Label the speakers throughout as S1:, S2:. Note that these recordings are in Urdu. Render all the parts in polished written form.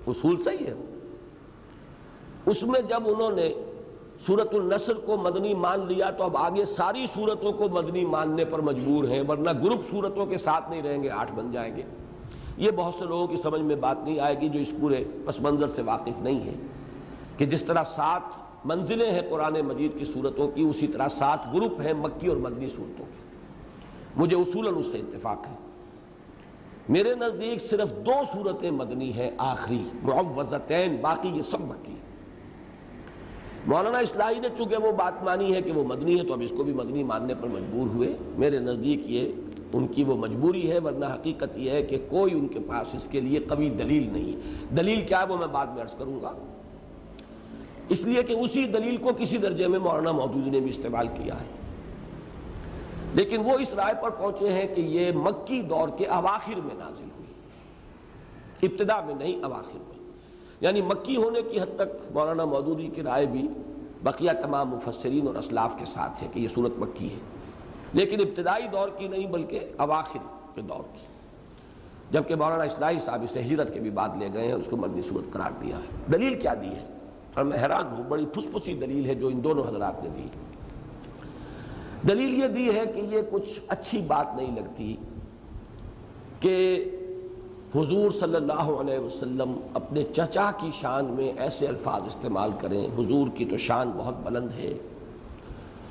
S1: اصول صحیح ہے۔ اس میں جب انہوں نے سورۃ النصر کو مدنی مان لیا تو اب آگے ساری سورتوں کو مدنی ماننے پر مجبور ہیں، ورنہ گروپ سورتوں کے ساتھ نہیں رہیں گے، 8 بن جائیں گے۔ یہ بہت سے لوگوں کی سمجھ میں بات نہیں آئے گی جو اس پورے پس منظر سے واقف نہیں ہے کہ جس طرح 7 منزلیں ہیں قرآن مجید کی سورتوں کی، اسی طرح 7 گروپ ہیں مکی اور مدنی سورتوں کے۔ مجھے اصولاً اس سے اتفاق ہے۔ میرے نزدیک صرف 2 سورتیں مدنی ہیں آخری معوذتین، باقی یہ سب مکی۔ مولانا اصلاحی نے چونکہ وہ بات مانی ہے کہ وہ مدنی ہے تو اب اس کو بھی مدنی ماننے پر مجبور ہوئے۔ میرے نزدیک یہ ان کی وہ مجبوری ہے، ورنہ حقیقت یہ ہے کہ کوئی ان کے پاس اس کے لیے قوی دلیل نہیں ہے۔ دلیل کیا ہے وہ میں بعد میں عرض کروں گا، اس لیے کہ اسی دلیل کو کسی درجے میں مولانا مودودی نے بھی استعمال کیا ہے، لیکن وہ اس رائے پر پہنچے ہیں کہ یہ مکی دور کے اواخر میں نازل ہوئی، ابتدا میں نہیں اواخر میں، یعنی مکی ہونے کی حد تک مولانا مودودی کی رائے بھی بقیہ تمام مفسرین اور اسلاف کے ساتھ ہے کہ یہ صورت مکی ہے، لیکن ابتدائی دور کی نہیں بلکہ اواخر کے دور کی، جبکہ مولانا اصلاحی صاحب اسے ہجرت کے بھی بعد لے گئے ہیں، اس کو مدنی صورت قرار دیا ہے۔ دلیل کیا دی ہے؟ اور میں حیران ہوں، بڑی پھسی دلیل ہے جو ان دونوں حضرات نے دی۔ دلیل یہ دی ہے کہ یہ کچھ اچھی بات نہیں لگتی کہ حضور صلی اللہ علیہ وسلم اپنے چچا کی شان میں ایسے الفاظ استعمال کریں۔ حضور کی تو شان بہت بلند ہے،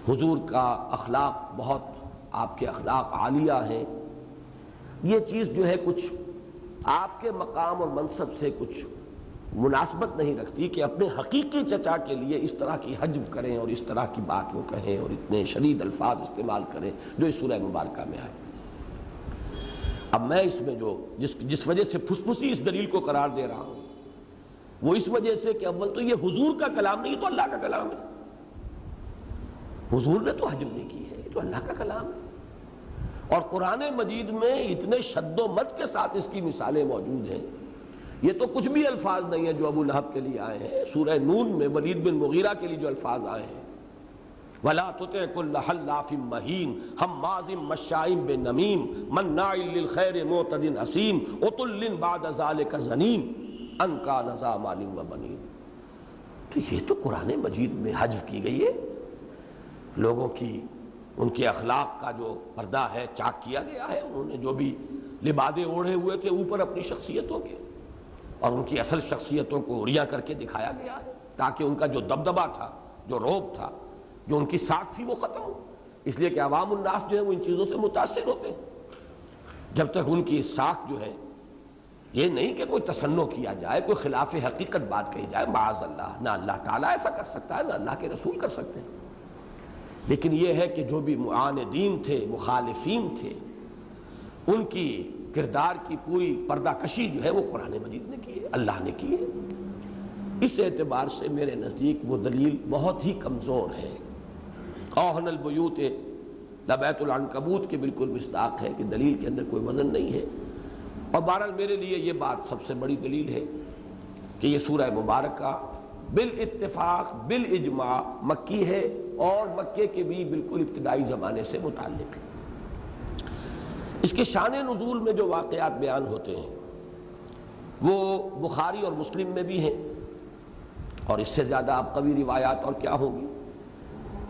S1: حضور کا اخلاق بہت، آپ کے اخلاق عالیہ ہیں، یہ چیز جو ہے کچھ آپ کے مقام اور منصب سے کچھ مناسبت نہیں رکھتی کہ اپنے حقیقی چچا کے لیے اس طرح کی حجب کریں اور اس طرح کی بات وہ کہیں اور اتنے شدید الفاظ استعمال کریں جو اس سورہ مبارکہ میں آئے۔ اب میں اس میں جو جس وجہ سے پھسپھسی اس دلیل کو قرار دے رہا ہوں وہ اس وجہ سے کہ اول تو یہ حضور کا کلام نہیں، یہ تو اللہ کا کلام ہے، حضور نے تو حجب نہیں کی ہے، یہ تو اللہ کا کلام ہے، اور قرآن مجید میں اتنے شد و مد کے ساتھ اس کی مثالیں موجود ہیں۔ یہ تو کچھ بھی الفاظ نہیں ہیں جو ابو لہب کے لیے آئے ہیں، سورہ نون میں ولید بن مغیرہ کے لیے جو الفاظ آئے ہیں، وَلَا تُطِعْ كُلَّ حَلَّافٍ مَّهِينٍ هَمَّازٍ مَّشَّاءٍ بِنَمِيمٍ مَّنَّاعٍ لِّلْخَيْرِ مُعْتَدٍ أَثِيمٍ عُتُلٍّ بَعْدَ ذَلِكَ زَنِيمٍ أَن كَانَ ذَا مَالٍ وَبَنِينَ۔ تو یہ تو قرآن مجید میں حذف کی گئی ہے، لوگوں کی ان کے اخلاق کا جو پردہ ہے چاک کیا گیا ہے، انہوں نے جو بھی لبادے اوڑھے ہوئے تھے اوپر اپنی شخصیتوں کے، اور ان کی اصل شخصیتوں کو ریا کر کے دکھایا گیا ہے تاکہ ان کا جو دبدبہ تھا، جو رعب تھا، جو ان کی ساکھ تھی وہ ختم ہو، اس لیے کہ عوام الناس جو ہے وہ ان چیزوں سے متاثر ہوتے ہیں۔ جب تک ان کی ساکھ جو ہے یہ نہیں کہ کوئی تصنع کیا جائے، کوئی خلاف حقیقت بات کہی جائے، معاذ اللہ، نہ اللہ تعالیٰ ایسا کر سکتا ہے نہ اللہ کے رسول کر سکتے ہیں، لیکن یہ ہے کہ جو بھی معاندین تھے، مخالفین تھے، ان کی کردار کی پوری پردہ کشی جو ہے وہ قرآن مجید نے کی ہے، اللہ نے کی ہے۔ اس اعتبار سے میرے نزدیک وہ دلیل بہت ہی کمزور ہے۔ اوہن البیوت لبیت العنکبوت کے بالکل مصداق ہے کہ دلیل کے اندر کوئی وزن نہیں ہے، اور بہرحال میرے لیے یہ بات سب سے بڑی دلیل ہے کہ یہ سورہ مبارکہ بالاتفاق بالاجماع مکی ہے اور مکے کے بھی بالکل ابتدائی زمانے سے متعلق ہے۔ اس کے شان نزول میں جو واقعات بیان ہوتے ہیں وہ بخاری اور مسلم میں بھی ہیں، اور اس سے زیادہ اب قوی روایات اور کیا ہوں گی۔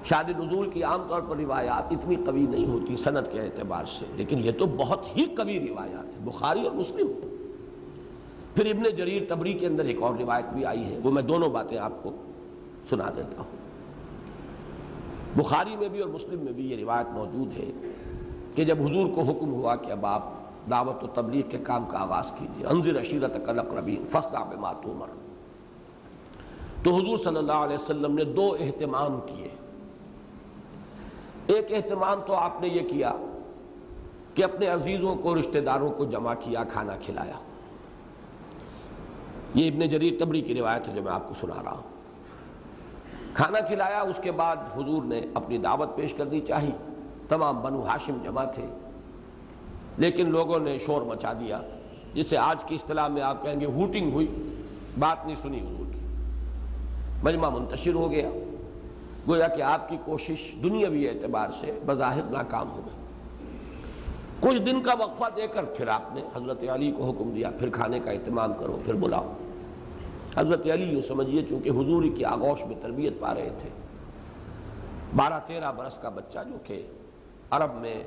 S1: شان نزول کی عام طور پر روایات اتنی قوی نہیں ہوتی سند کے اعتبار سے، لیکن یہ تو بہت ہی قوی روایات ہیں، بخاری اور مسلم۔ پھر ابن جریر طبری کے اندر ایک اور روایت بھی آئی ہے، وہ میں دونوں باتیں آپ کو سنا دیتا ہوں۔ بخاری میں بھی اور مسلم میں بھی یہ روایت موجود ہے کہ جب حضور کو حکم ہوا کہ اب آپ دعوت و تبلیغ کے کام کا آغاز کیجیے، انذر عشیرتک الاقربین فاصدع بما تؤمر، تو حضور صلی اللہ علیہ وسلم نے 2 اہتمام کیے۔ ایک اہتمام تو آپ نے یہ کیا کہ اپنے عزیزوں کو، رشتہ داروں کو جمع کیا، کھانا کھلایا۔ یہ ابن جریر طبری کی روایت ہے جو میں آپ کو سنا رہا ہوں۔ کھانا کھلایا، اس کے بعد حضور نے اپنی دعوت پیش کرنی چاہی۔ تمام بنو ہاشم جمع تھے، لیکن لوگوں نے شور مچا دیا، جسے آج کی اصطلاح میں آپ کہیں گے ہوٹنگ ہوئی، بات نہیں سنی حضور کی، مجمع منتشر ہو گیا، گویا کہ آپ کی کوشش دنیاوی اعتبار سے بظاہر ناکام ہو گئی۔ کچھ دن کا وقفہ دے کر پھر آپ نے حضرت علی کو حکم دیا، پھر کھانے کا اہتمام کرو، پھر بلاؤ۔ حضرت علی یوں سمجھیے چونکہ حضور کی آغوش میں تربیت پا رہے تھے، 12-13 برس کا بچہ جو کہ عرب میں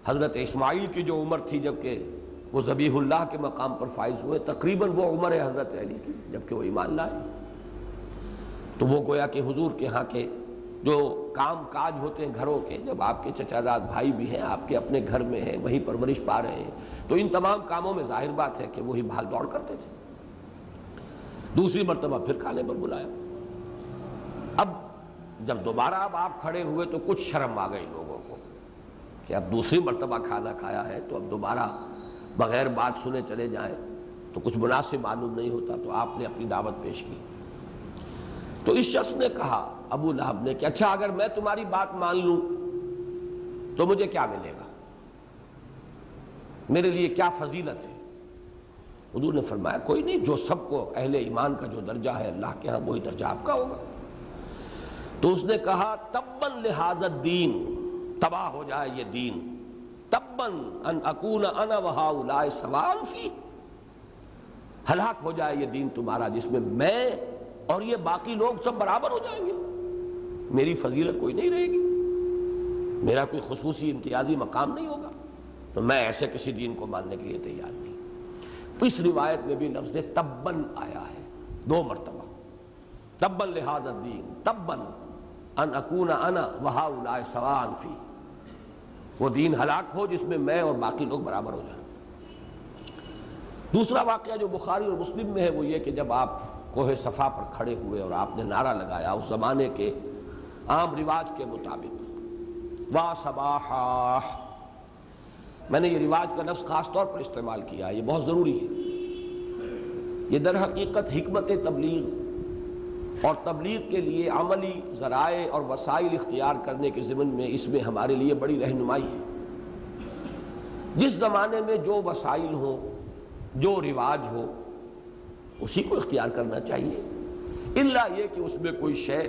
S1: حضرت اسماعیل کی جو عمر تھی جبکہ وہ ذبیح اللہ کے مقام پر فائز ہوئے، تقریباً وہ عمر ہے حضرت علی کی جبکہ وہ ایمان لائے، تو وہ گویا کہ حضور کے ہاں کے جو کام کاج ہوتے ہیں گھروں کے، جب آپ کے چچا زاد بھائی بھی ہیں آپ کے اپنے گھر میں ہیں، وہیں پرورش پا رہے ہیں، تو ان تمام کاموں میں ظاہر بات ہے کہ وہی بھاگ دوڑ کرتے تھے۔ دوسری مرتبہ پھر کھانے پر بلایا۔ اب جب دوبارہ اب آپ کھڑے ہوئے تو کچھ شرم آ گئی لوگوں کو کہ اب دوسری مرتبہ کھانا کھایا ہے تو اب دوبارہ بغیر بات سنے چلے جائیں تو کچھ مناسب معلوم نہیں ہوتا، تو آپ نے اپنی دعوت پیش کی۔ تو اس شخص نے کہا، ابو لہب نے، کہ اچھا اگر میں تمہاری بات مان لوں تو مجھے کیا ملے گا، میرے لیے کیا فضیلت ہے؟ حضور نے فرمایا کوئی نہیں، جو سب کو اہل ایمان کا جو درجہ ہے اللہ کے ہاں وہی درجہ آپ کا ہوگا۔ تو اس نے کہا تباً لہذا الدین، تباہ ہو جائے یہ دین، تباً ان اکون انا وہؤلاء سواء فی، ہلاک ہو جائے یہ دین تمہارا جس میں میں اور یہ باقی لوگ سب برابر ہو جائیں گے، میری فضیلت کوئی نہیں رہے گی، میرا کوئی خصوصی امتیازی مقام نہیں ہوگا، تو میں ایسے کسی دین کو ماننے کے لیے تیار نہیں۔ اس روایت میں بھی لفظ تباً آیا ہے 2 مرتبہ، تباً لہذا الدین، تباً ان اکون انا وہؤلاء سواء فی، وہ دین ہلاک ہو جس میں میں اور باقی لوگ برابر ہو جائیں۔ دوسرا واقعہ جو بخاری اور مسلم میں ہے وہ یہ کہ جب آپ کوہ صفا پر کھڑے ہوئے اور آپ نے نعرہ لگایا اس زمانے کے عام رواج کے مطابق، وا صباحا، میں نے یہ رواج کا لفظ خاص طور پر استعمال کیا ہے، یہ بہت ضروری ہے، یہ در حقیقت حکمت تبلیغ اور تبلیغ کے لیے عملی ذرائع اور وسائل اختیار کرنے کے ضمن میں اس میں ہمارے لیے بڑی رہنمائی ہے۔ جس زمانے میں جو وسائل ہوں، جو رواج ہو، اسی کو اختیار کرنا چاہیے، الا یہ کہ اس میں کوئی شے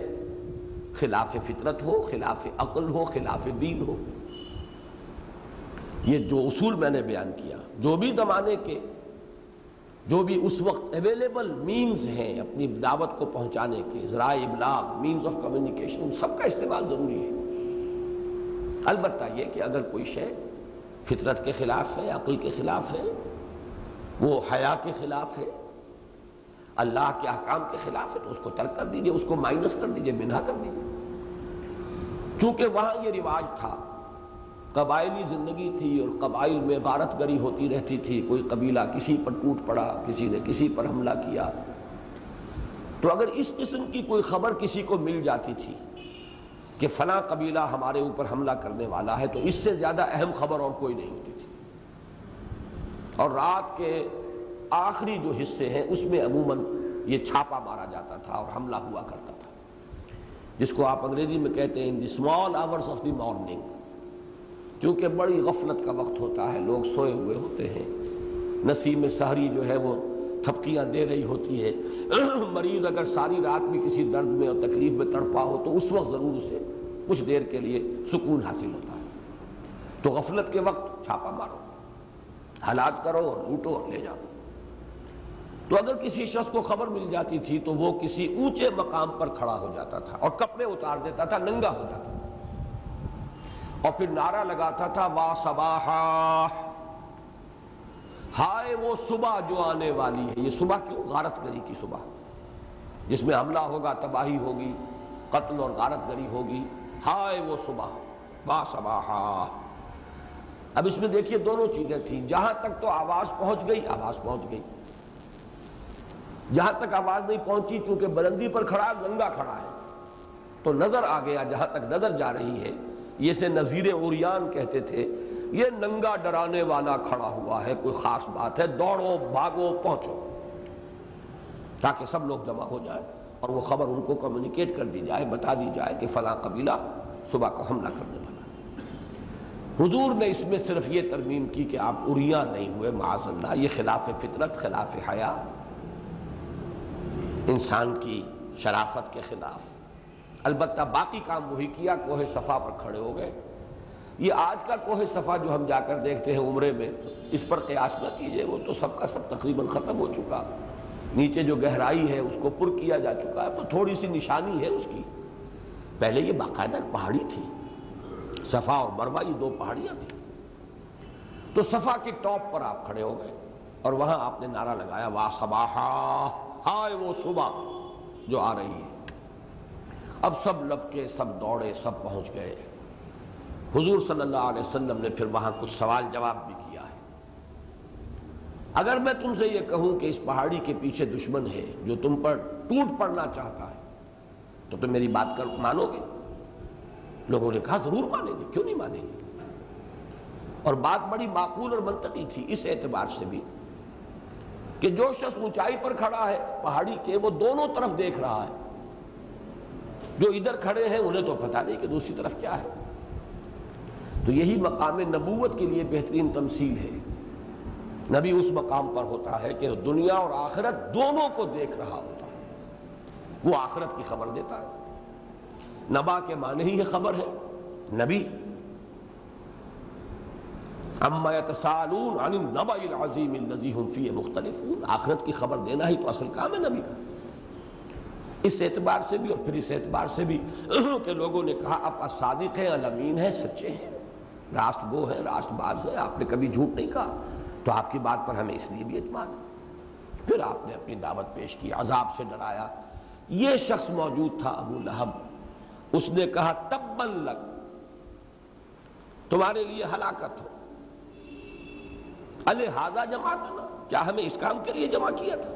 S1: خلاف فطرت ہو، خلاف عقل ہو، خلاف دین ہو۔ یہ جو اصول میں نے بیان کیا، جو بھی زمانے کے جو بھی اس وقت اویلیبل مینز ہیں اپنی دعوت کو پہنچانے کے، ذرائع ابلاغ، مینز آف کمیونیکیشن، سب کا استعمال ضروری ہے۔ البتہ یہ کہ اگر کوئی شے فطرت کے خلاف ہے، عقل کے خلاف ہے، وہ حیا کے خلاف ہے، اللہ کے احکام کے خلاف ہے، تو اس کو ترک کر دیجئے، اس کو مائنس کر دیجئے، منہا کر دیجئے۔ چونکہ وہاں یہ رواج تھا، قبائلی زندگی تھی اور قبائل میں غارت گری ہوتی رہتی تھی، کوئی قبیلہ کسی پر ٹوٹ پڑا، کسی نے کسی پر حملہ کیا، تو اگر اس قسم کی کوئی خبر کسی کو مل جاتی تھی کہ فلاں قبیلہ ہمارے اوپر حملہ کرنے والا ہے، تو اس سے زیادہ اہم خبر اور کوئی نہیں ہوتی تھی، اور رات کے آخری جو حصے ہیں اس میں عموماً یہ چھاپا مارا جاتا تھا اور حملہ ہوا کرتا تھا، جس کو آپ انگریزی میں کہتے ہیں the small hours of the morning, کیونکہ بڑی غفلت کا وقت ہوتا ہے، لوگ سوئے ہوئے ہوتے ہیں، نسیم سحری جو ہے وہ تھپکیاں دے رہی ہوتی ہے، مریض اگر ساری رات بھی کسی درد میں اور تکلیف میں تڑپا ہو تو اس وقت ضرور اسے کچھ دیر کے لیے سکون حاصل ہوتا ہے، تو غفلت کے وقت چھاپا مارو، ہلاک کرو اور لوٹو اور لے جاؤ۔ تو اگر کسی شخص کو خبر مل جاتی تھی تو وہ کسی اونچے مقام پر کھڑا ہو جاتا تھا اور کپڑے اتار دیتا تھا، ننگا ہو جاتا تھا، اور پھر نعرہ لگاتا تھا وا صباحا، ہائے وہ صبح جو آنے والی ہے۔ یہ صبح کیوں؟ غارت گری کی صبح، جس میں حملہ ہوگا، تباہی ہوگی، قتل اور غارت گری ہوگی، ہائے وہ صبح، وا صباحا۔ اب اس میں دیکھیے دونوں چیزیں تھیں، جہاں تک تو آواز پہنچ گئی، آواز پہنچ گئی، جہاں تک آواز نہیں پہنچی چونکہ بلندی پر کھڑا ننگا کھڑا ہے تو نظر آ گیا، جہاں تک نظر جا رہی ہے، یہ سے نذیر عریان کہتے تھے، یہ ننگا ڈرانے والا کھڑا ہوا ہے، کوئی خاص بات ہے، دوڑو بھاگو پہنچو، تاکہ سب لوگ جمع ہو جائیں اور وہ خبر ان کو کمیونیکیٹ کر دی جائے، بتا دی جائے کہ فلاں قبیلہ صبح کو حملہ کرنے والا ہے۔ حضور نے اس میں صرف یہ ترمیم کی کہ آپ عریاں نہیں ہوئے، معاذ اللہ، یہ خلاف فطرت، خلاف حیا، انسان کی شرافت کے خلاف۔ البتہ باقی کام وہی کیا، کوہ صفا پر کھڑے ہو گئے۔ یہ آج کا کوہ صفا جو ہم جا کر دیکھتے ہیں عمرے میں، اس پر قیاس نہ کیجئے، وہ تو سب کا سب تقریباً ختم ہو چکا، نیچے جو گہرائی ہے اس کو پر کیا جا چکا ہے، تو تھوڑی سی نشانی ہے اس کی۔ پہلے یہ باقاعدہ پہاڑی تھی، صفا اور مروہ یہ دو پہاڑیاں تھیں۔ تو صفا کے ٹاپ پر آپ کھڑے ہو گئے اور وہاں آپ نے نعرہ لگایا، واہ صباحا، ہائے وہ صبح جو آ رہی ہے۔ اب سب لپکے، سب دوڑے، سب پہنچ گئے۔ حضور صلی اللہ علیہ وسلم نے پھر وہاں کچھ سوال جواب بھی کیا ہے۔ اگر میں تم سے یہ کہوں کہ اس پہاڑی کے پیچھے دشمن ہے جو تم پر ٹوٹ پڑنا چاہتا ہے، تو تم میری بات مانو گے؟ لوگوں نے کہا ضرور مانیں گے، کیوں نہیں مانیں گے؟ اور بات بڑی معقول اور منطقی تھی اس اعتبار سے بھی کہ جو شخص اونچائی پر کھڑا ہے پہاڑی کے، وہ دونوں طرف دیکھ رہا ہے۔ جو ادھر کھڑے ہیں انہیں تو پتہ نہیں کہ دوسری طرف کیا ہے۔ تو یہی مقام نبوت کے لیے بہترین تمثیل ہے۔ نبی اس مقام پر ہوتا ہے کہ دنیا اور آخرت دونوں کو دیکھ رہا ہوتا ہے، وہ آخرت کی خبر دیتا ہے۔ نبا کے معنی ہی یہ خبر ہے، نبی عما یتساءلون عن النبأ العظیم الذی هم فیہ مختلفون، آخرت کی خبر دینا ہی تو اصل کام ہے نبی کا۔ اس اعتبار سے بھی اور پھر اس اعتبار سے بھی کہ لوگوں نے کہا آپ صادق ہیں، الامین ہیں، سچے ہیں، راست گو ہیں، راست باز ہیں، آپ نے کبھی جھوٹ نہیں کہا، تو آپ کی بات پر ہمیں اس لیے بھی اعتماد ہے۔ پھر آپ نے اپنی دعوت پیش کی، عذاب سے ڈرایا۔ یہ شخص موجود تھا ابو لہب، اس نے کہا تبا لک، تمہارے لیے ہلاکت ہو، الہذا جمعتنا، کیا ہمیں اس کام کے لیے جمع کیا تھا؟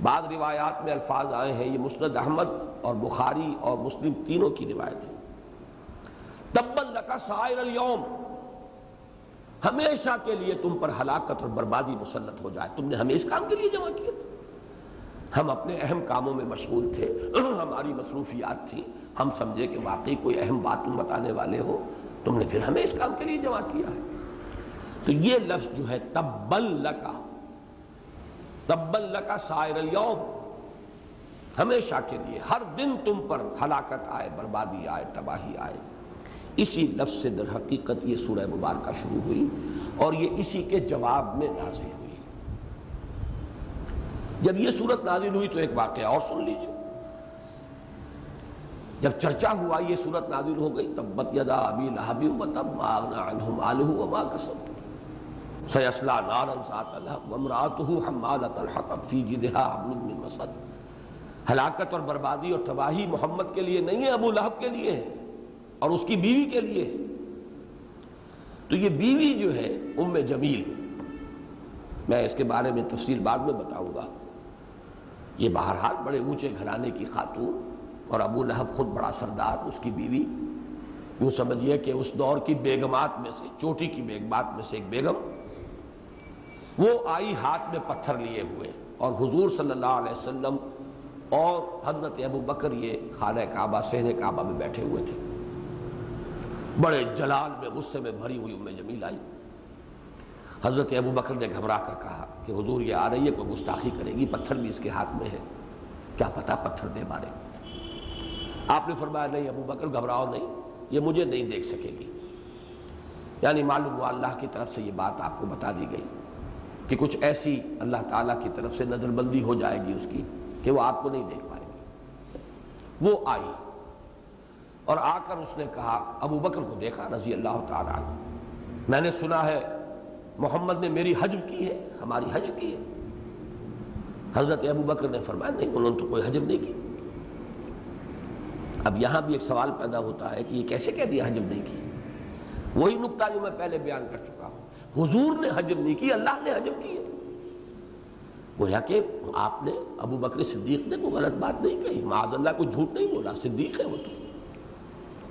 S1: بعض روایات میں الفاظ آئے ہیں، یہ مسند احمد اور بخاری اور مسلم تینوں کی روایت ہے، تبا لک سائر اليوم، ہمیشہ کے لیے تم پر ہلاکت اور بربادی مسلط ہو جائے، تم نے ہمیں اس کام کے لیے جمع کیا تھا؟ ہم اپنے اہم کاموں میں مشغول تھے، ہماری مصروفیات تھیں، ہم سمجھے کہ واقعی کوئی اہم بات تم بتانے والے ہو، تم نے پھر ہمیں اس کام کے لیے جمع کیا ہے۔ تو یہ لفظ جو ہے تبا لک سائر الیوم، ہمیشہ کے لیے، ہر دن تم پر ہلاکت آئے، بربادی آئے، تباہی آئے، اسی لفظ سے در حقیقت یہ سورہ مبارکہ شروع ہوئی اور یہ اسی کے جواب میں نازل ہوئی۔ جب یہ سورت نازل ہوئی تو ایک واقعہ اور سن لیجیے۔ جب چرچا ہوا یہ سورت نازل ہو گئی، تبت یدا ابی لہب وتب ما اغنی عنہ مالہ وما کسب سیصلی نارا ذات لہب وامرأتہ حمالۃ الحطب فی جیدہا حبل من مسد، ہلاکت اور بربادی اور تباہی محمد کے لیے نہیں ہے، ابو لہب کے لیے ہے اور اس کی بیوی کے لیے ہے۔ تو یہ بیوی جو ہے ام جمیل، میں اس کے بارے میں تفصیل بعد میں بتاؤں گا، یہ بہرحال بڑے اونچے گھرانے کی خاتون اور ابو لہب خود بڑا سردار، اس کی بیوی، یوں سمجھیے کہ اس دور کی بیگمات میں سے، چوٹی کی بیگمات میں سے ایک بیگم، وہ آئی ہاتھ میں پتھر لیے ہوئے، اور حضور صلی اللہ علیہ وسلم اور حضرت ابو بکر یہ خانہ کعبہ، صحن کعبہ میں بیٹھے ہوئے تھے۔ بڑے جلال میں، غصے میں بھری ہوئی ام جمیل آئی۔ حضرت ابو بکر نے گھبرا کر کہا کہ حضور یہ آ رہی ہے، کوئی گستاخی کرے گی، پتھر بھی اس کے ہاتھ میں ہے، کیا پتہ پتھر دے مارے۔ آپ نے فرمایا نہیں ابو بکر گھبراؤ نہیں، یہ مجھے نہیں دیکھ سکے گی۔ یعنی معلوم ہوا اللہ کی طرف سے یہ بات آپ کو بتا دی گئی کہ کچھ ایسی اللہ تعالیٰ کی طرف سے نظر بندی ہو جائے گی اس کی کہ وہ آپ کو نہیں دیکھ پائے گی۔ وہ آئی اور آ کر اس نے کہا، ابو بکر کو دیکھا رضی اللہ تعالیٰ عنہ، میں نے سنا ہے محمد نے میری حجب کی ہے، ہماری حجب کی ہے۔ حضرت ابو بکر نے فرمایا نہیں، انہوں نے تو کوئی حجب نہیں کی۔ اب یہاں بھی ایک سوال پیدا ہوتا ہے کہ یہ کیسے کہہ دیا حجب نہیں کی؟ وہی نقطہ جو میں پہلے بیان کر چکا ہوں، حضور نے حجب نہیں کی، اللہ نے حجب کی ہے۔ گویا کہ آپ نے، ابو بکر صدیق نے کوئی غلط بات نہیں کہی، معاذ اللہ کوئی جھوٹ نہیں بولا، صدیق ہے وہ تو،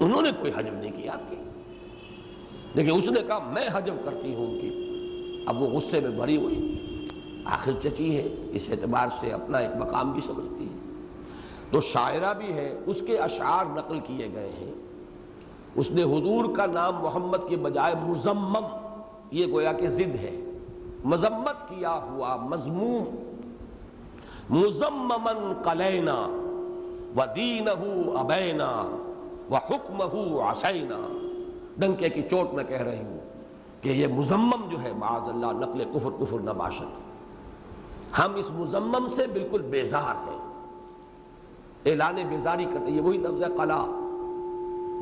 S1: انہوں نے کوئی حجب نہیں کی آپ کی، لیکن اس نے کہا میں حجب کرتی ہوں ان کی۔ اب وہ غصے میں بھری ہوئی، آخر چچی ہے، اس اعتبار سے اپنا ایک مقام بھی سمجھتی ہے، تو شاعرہ بھی ہے، اس کے اشعار نقل کیے گئے ہیں۔ اس نے حضور کا نام محمد کے بجائے مزمم، یہ گویا کہ ضد ہے، مذمت کیا ہوا، مذموم، مزممن قلینا ودینہ ابینا وحکمہ عصینا، ڈنکے کی چوٹ میں کہہ رہی ہوں کہ یہ مذمم جو ہے معاذ اللہ نقل کفر نباشت، ہم اس مزمم سے بالکل بیزار ہیں، اعلان بیزاری کرتے ہیں۔ یہ وہی لفظ ہے قلا،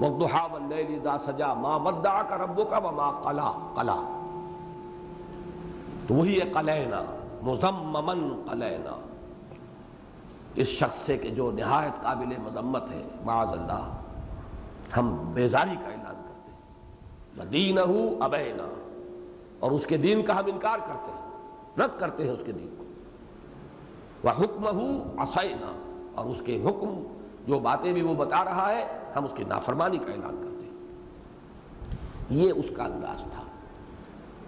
S1: والضحیٰ واللیل اذا سجا ما ودعک ربک وما قلا، قلا تو وہی ہے قلینا، مزممن قلینا، اس شخص سے کہ جو نہایت قابل مذمت ہے، معاذ اللہ، ہم بیزاری کا اعلان کرتے ہیں۔ وَدِینَهُ أَبَيْنَا، اور اس کے دین کا ہم انکار کرتے ہیں، رد کرتے ہیں اس کے دین کو۔ وَحُکْمَهُ عَصَيْنَا، اور اس کے حکم جو باتیں بھی وہ بتا رہا ہے ہم اس کی نافرمانی کا اعلان کرتے ہیں۔ یہ اس کا انداز تھا۔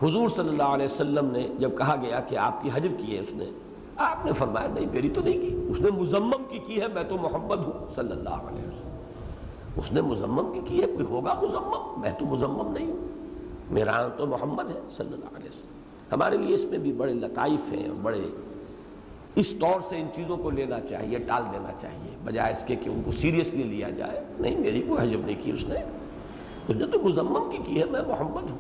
S1: حضور صلی اللہ علیہ وسلم نے جب کہا گیا کہ آپ کی حجر کی ہے اس نے، آپ نے فرمایا نہیں میری تو نہیں کی، اس نے مزمم کی ہے، میں تو محمد ہوں صلی اللہ علیہ وسلم، اس نے مزمم کی ہے، کوئی ہوگا مزمم، میں تو مزمم نہیں ہوں، میرا تو محمد ہے صلی اللہ علیہ وسلم۔ ہمارے لیے اس میں بھی بڑے لطائف ہیں اور بڑے اس طور سے ان چیزوں کو لینا چاہیے، ٹال دینا چاہیے، بجائے اس کے کہ ان کو سیریسلی لیا جائے۔ نہیں میری کوئی حجب نہیں کی اس نے تو مزمم کی ہے، میں محمد ہوں۔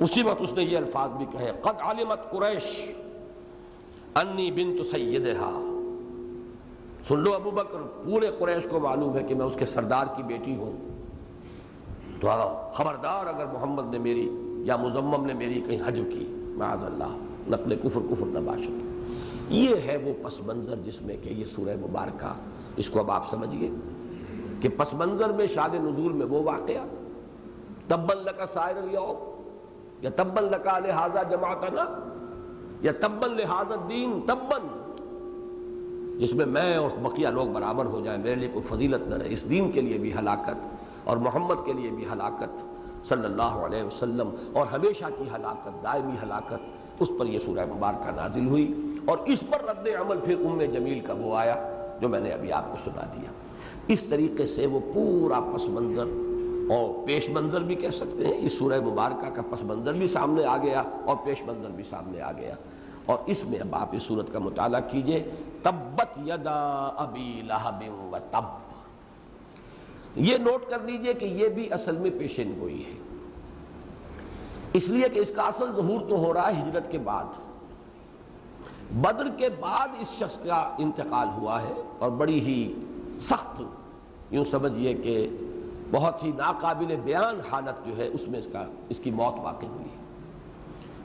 S1: اسی وقت اس نے یہ الفاظ بھی کہے، قد علمت قریش انی بنت سیدہا، سن لو ابو بکر، پورے قریش کو معلوم ہے کہ میں اس کے سردار کی بیٹی ہوں، تو خبردار اگر محمد نے میری یا مزمم نے میری کہیں حجب کی، معاذ اللہ، نقل کفر نہ باشد۔ یہ ہے وہ پس منظر جس میں کہ یہ سورہ مبارکہ، اس کو اب آپ سمجھیے کہ پس منظر میں شان نزول میں وہ واقعہ تبا لک سائر الیوم، یا تبا لک لہذا جمعتنا، یا تبا لہذا الدین، تبا، جس میں میں اور بقیہ لوگ برابر ہو جائیں، میرے لیے کوئی فضیلت نہ رہے، اس دین کے لیے بھی ہلاکت اور محمد کے لیے بھی ہلاکت صلی اللہ علیہ وسلم، اور ہمیشہ کی ہلاکت، دائمی ہلاکت، اس پر یہ سورہ مبارکہ نازل ہوئی، اور اس پر رد عمل پھر جمیل کا وہ آیا جو میں نے ابھی آپ کو سنا دیا۔ اس طریقے سے وہ پورا پس منظر اور پیش منظر بھی کہہ سکتے ہیں، اس سورہ مبارکہ کا پس منظر بھی سامنے آ گیا اور پیش منظر بھی سامنے آ گیا، اور اس میں اب آپ اس سورت کا مطالعہ کیجئے۔ تبت یدا ابی لہب وتب، یہ نوٹ کر لیجئے کہ یہ بھی اصل میں پیشین گوئی ہے، اس لیے کہ اس کا اصل ظہور تو ہو رہا ہے ہجرت کے بعد، بدر کے بعد اس شخص کا انتقال ہوا ہے، اور بڑی ہی سخت، یوں سمجھیے کہ بہت ہی ناقابل بیان حالت جو ہے اس میں اس کی موت واقع ہوئی ہے۔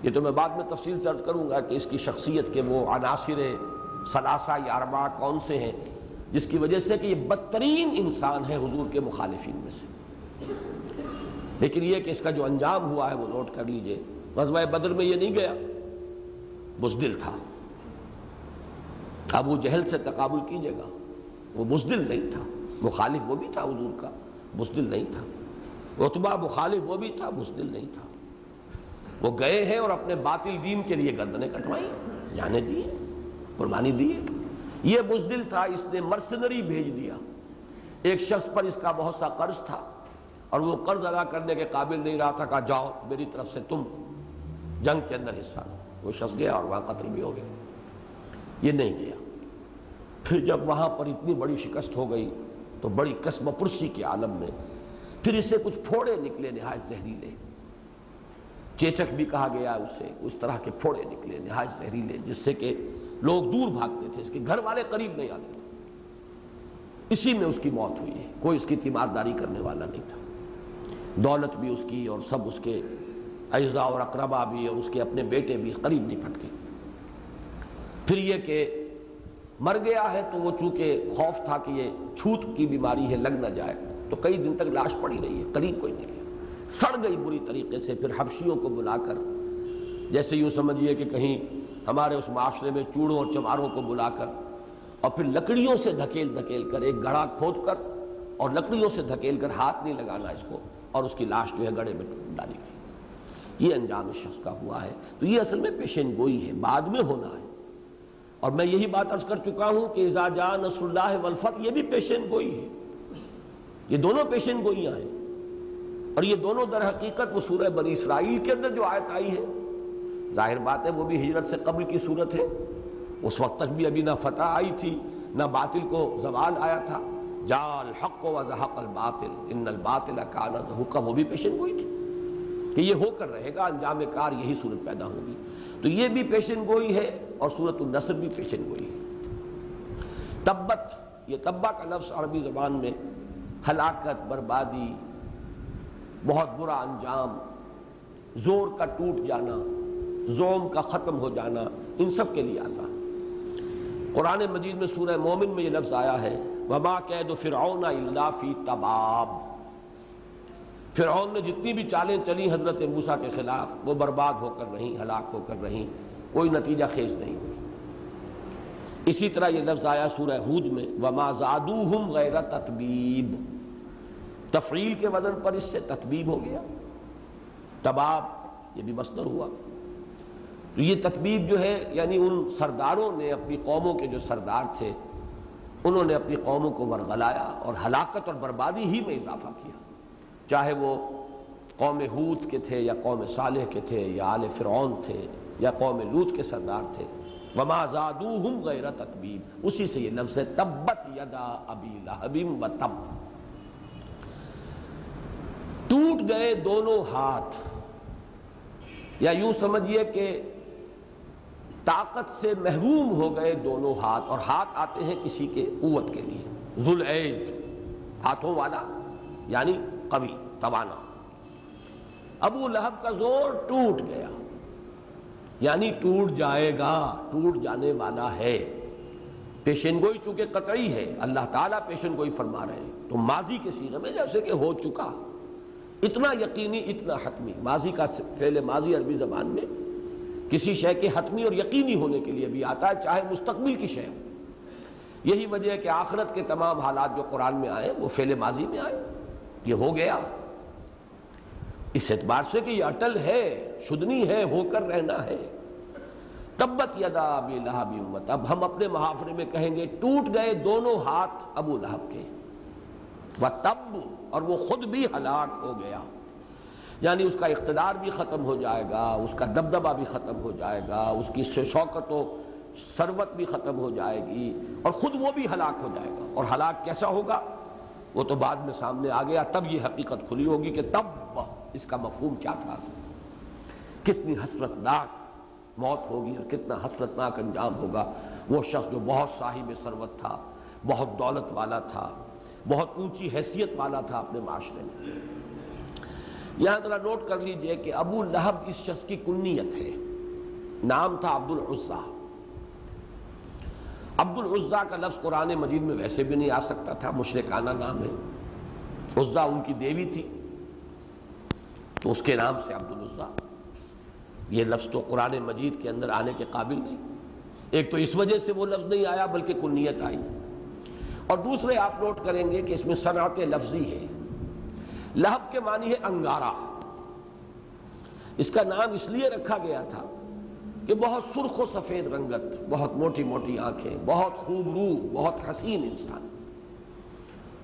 S1: یہ تو میں بعد میں تفصیل سے عرض کروں گا کہ اس کی شخصیت کے وہ عناصر ثلاثہ یا اربعہ کون سے ہیں جس کی وجہ سے کہ یہ بدترین انسان ہے حضور کے مخالفین میں سے، لیکن یہ کہ اس کا جو انجام ہوا ہے وہ نوٹ کر لیجئے۔ غزوہ بدر میں یہ نہیں گیا، بزدل تھا، ابو جہل سے تقابل کیجئے گا، وہ بزدل نہیں تھا، مخالف وہ بھی تھا حضور کا، بزدل نہیں تھا۔ عتبہ مخالف وہ بھی تھا، بزدل نہیں تھا۔ وہ گئے ہیں اور اپنے باطل دین کے لیے گردنیں کٹوائی، جانے دیے، قربانی دیے۔ یہ بزدل تھا، اس نے مرسنری بھیج دیا، ایک شخص پر اس کا بہت سا قرض تھا اور وہ قرض ادا کرنے کے قابل نہیں رہا تھا، کہا جاؤ میری طرف سے تم جنگ کے اندر حصہ لو۔ وہ شخص گیا اور وہاں قتل بھی ہو گیا، یہ نہیں گیا۔ پھر جب وہاں پر اتنی بڑی شکست ہو گئی تو بڑی قسم پرسی کے عالم میں پھر اس سے کچھ پھوڑے نکلے نہایت زہریلے، چیچک بھی کہا گیا اسے، اس طرح کے پھوڑے نکلے نہایت زہریلے جس سے کہ لوگ دور بھاگتے تھے، اس کے گھر والے قریب نہیں آتے تھے۔ اسی میں اس کی موت ہوئی ہے، کوئی اس کی تیمارداری کرنے والا نہیں تھا، دولت بھی اس کی اور سب اس کے اعزاء اور اقربا بھی اور اس کے اپنے بیٹے بھی قریب نہیں پھٹکے۔ پھر یہ کہ مر گیا ہے تو وہ چونکہ خوف تھا کہ یہ چھوت کی بیماری ہے، لگ نہ جائے، تو کئی دن تک لاش پڑی رہی ہے، قریب کوئی نہیں گیا، سڑ گئی بری طریقے سے۔ پھر حبشیوں کو بلا کر، جیسے یوں سمجھیے کہ کہیں ہمارے اس معاشرے میں چوڑوں اور چماروں کو بلا کر، اور پھر لکڑیوں سے دھکیل کر، ایک گڑھا کھود کر اور لکڑیوں سے دھکیل کر، ہاتھ نہیں لگانا اس کو، اور اس کی لاش جو ہے گڑھے میں ڈالی گئی۔ یہ انجام اس شخص کا ہوا ہے۔ تو یہ اصل میں پیشین گوئی ہے، بعد میں ہونا ہے، اور میں یہی بات عرض کر چکا ہوں کہ اذا جاء نصر اللہ والفتح، یہ بھی پیشین گوئی ہے، یہ دونوں پیشین گوئیاں ہیں، اور یہ دونوں در حقیقت وہ سورہ بنی اسرائیل کے اندر جو آیت آئی ہے، ظاہر بات ہے وہ بھی ہجرت سے قبل کی صورت ہے، اس وقت تک بھی ابھی نہ فتح آئی تھی نہ باطل کو زوال آیا تھا۔ جاء الحق وزهق الباطل ان الباطل کان زهوقا، وہ بھی پیشین گوئی تھی کہ یہ ہو کر رہے گا، انجام کار یہی صورت پیدا ہوگی۔ تو یہ بھی پیشن گوئی ہے اور سورۃ النصر بھی پیشن گوئی ہے۔ تبت، یہ تبا کا لفظ عربی زبان میں ہلاکت، بربادی، بہت برا انجام، زور کا ٹوٹ جانا، زوم کا ختم ہو جانا، ان سب کے لیے آتا ہے۔ قرآن مجید میں سورہ مومن میں یہ لفظ آیا ہے وَمَا كَيْدُ فِرْعَوْنَ إِلَّا فِي تَبَابٍ۔ فرعون نے جتنی بھی چالیں چلی حضرت موسیٰ کے خلاف وہ برباد ہو کر رہیں، ہلاک ہو کر رہیں، کوئی نتیجہ خیز نہیں ہوئی۔ اسی طرح یہ لفظ آیا سورہ ہود میں وَمَا زَادُوهُمْ غَيْرَ تَتْبِيبٍ، تفعیل کے وزن پر اس سے تتبیب ہو گیا، تباب یہ بھی مصدر ہوا۔ تو یہ تتبیب جو ہے یعنی ان سرداروں نے اپنی قوموں کے جو سردار تھے انہوں نے اپنی قوموں کو ورغلایا اور ہلاکت اور بربادی ہی میں اضافہ کیا، چاہے وہ قوم ہود کے تھے یا قوم صالح کے تھے یا آل فرعون تھے یا قوم لوط کے سردار تھے۔ وَمَا زَادُوهُمْ غَيْرَ تَتْبِيبٍ، اسی سے یہ لفظ ہے تبت یدا ابی لہب وتب، ٹوٹ گئے دونوں ہاتھ، یا یوں سمجھیے کہ طاقت سے محروم ہو گئے دونوں ہاتھ، اور ہاتھ آتے ہیں کسی کے قوت کے لیے، ذو العید، ہاتھوں والا یعنی قوی، توانا۔ ابو لہب کا زور ٹوٹ گیا، یعنی ٹوٹ جائے گا، ٹوٹ جانے والا ہے۔ پیشن گوئی چونکہ قطعی ہے، اللہ تعالیٰ پیشن گوئی فرما رہے ہیں تو ماضی کے صیغے میں جیسے کہ ہو چکا، اتنا یقینی، اتنا حتمی۔ ماضی کا فعل ماضی عربی زبان میں کسی شے کے حتمی اور یقینی ہونے کے لیے بھی آتا ہے، چاہے مستقبل کی شے ہو۔ یہی وجہ ہے کہ آخرت کے تمام حالات جو قرآن میں آئے وہ فعل ماضی میں آئے، یہ ہو گیا، اس اعتبار سے کہ یہ اٹل ہے، شدنی ہے، ہو کر رہنا ہے۔ تبت یدا ابی لہب وتب، اب ہم اپنے محاورے میں کہیں گے ٹوٹ گئے دونوں ہاتھ ابو لہب کے، وتب، اور وہ خود بھی ہلاک ہو گیا، یعنی اس کا اقتدار بھی ختم ہو جائے گا، اس کا دبدبہ بھی ختم ہو جائے گا، اس کی شوکت و ثروت بھی ختم ہو جائے گی، اور خود وہ بھی ہلاک ہو جائے گا۔ اور ہلاک کیسا ہوگا وہ تو بعد میں سامنے آ گیا، تب یہ حقیقت کھلی ہوگی کہ تب اس کا مفہوم کیا تھا، کتنی حسرتناک موت ہوگی اور کتنا حسرتناک انجام ہوگا۔ وہ شخص جو بہت صاحب ثروت تھا، بہت دولت والا تھا، بہت اونچی حیثیت والا تھا اپنے معاشرے میں۔ یہاں ذرا نوٹ کر لیجئے کہ ابو لہب اس شخص کی کنیت ہے، نام تھا عبد العزیٰ۔ عبد العزیٰ کا لفظ قرآن مجید میں ویسے بھی نہیں آ سکتا تھا، مشرکانہ نام ہے، عزیٰ ان کی دیوی تھی تو اس کے نام سے عبد العزیٰ، یہ لفظ تو قرآن مجید کے اندر آنے کے قابل نہیں۔ ایک تو اس وجہ سے وہ لفظ نہیں آیا بلکہ کنیت آئی، اور دوسرے آپ نوٹ کریں گے کہ اس میں صنعت لفظی ہے۔ لہب کے معنی ہے انگارہ، اس کا نام اس لیے رکھا گیا تھا کہ بہت سرخ و سفید رنگت، بہت موٹی موٹی آنکھیں، بہت خوب رو، بہت حسین انسان،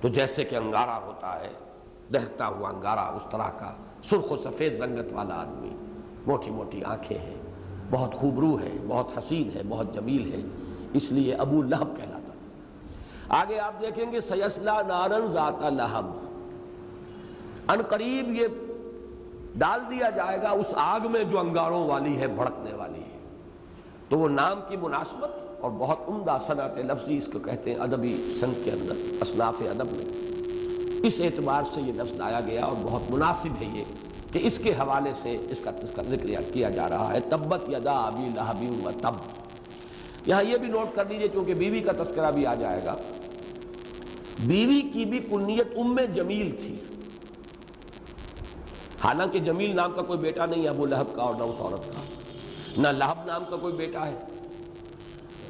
S1: تو جیسے کہ انگارہ ہوتا ہے، دہتا ہوا انگارہ، اس طرح کا سرخ و سفید رنگت والا آدمی، موٹی موٹی آنکھیں ہیں، بہت خوب رو ہے، بہت حسین ہے، بہت جمیل ہے، اس لیے ابو لہب کہلاتا تھا۔ آگے آپ دیکھیں گے سیصلی نارا ذات لہب، ان قریب یہ ڈال دیا جائے گا اس آگ میں جو انگاروں والی ہے، بھڑکنے والی ہے۔ تو وہ نام کی مناسبت اور بہت عمدہ صنعت لفظی اس کو کہتے ہیں ادبی صنف کے اندر، اصناف ادب میں، اس اعتبار سے یہ لفظ لایا گیا اور بہت مناسب ہے یہ کہ اس کے حوالے سے اس کا ذکر کیا جا رہا ہے، تبت یدا ابی لہب وتب۔ یہاں یہ بھی نوٹ کر لیجئے چونکہ بیوی کا تذکرہ بھی آ جائے گا، بیوی کی بھی کنیت ام جمیل تھی، حالانکہ جمیل نام کا کوئی بیٹا نہیں ہے ابو لہب کا اور نہ اس عورت کا، نہ لہب نام کا کوئی بیٹا ہے۔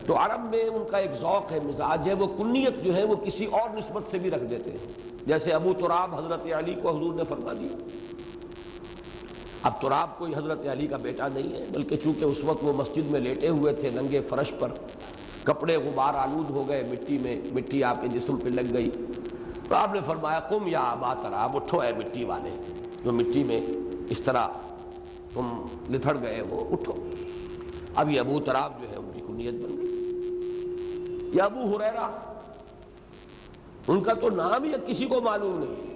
S1: تو عرب میں ان کا ایک ذوق ہے، مزاج ہے، وہ کنیت جو ہے وہ کسی اور نسبت سے بھی رکھ دیتے ہیں، جیسے ابو تراب حضرت علی کو حضور نے فرما دیا۔ اب تراب کوئی حضرت علی کا بیٹا نہیں ہے، بلکہ چونکہ اس وقت وہ مسجد میں لیٹے ہوئے تھے ننگے فرش پر، کپڑے غبار آلود ہو گئے، مٹی میں مٹی آپ کے جسم پہ لگ گئی، تو آپ نے فرمایا قم یا ابا تراب، اٹھو اے مٹی والے، جو مٹی میں اس طرح تم لتھڑ گئے ہو، اٹھو۔ اب یہ ابو تراب جو ہے ان کی کنیت بن گئی۔ یا ابو ہریرہ، ان کا تو نام ہی کسی کو معلوم نہیں،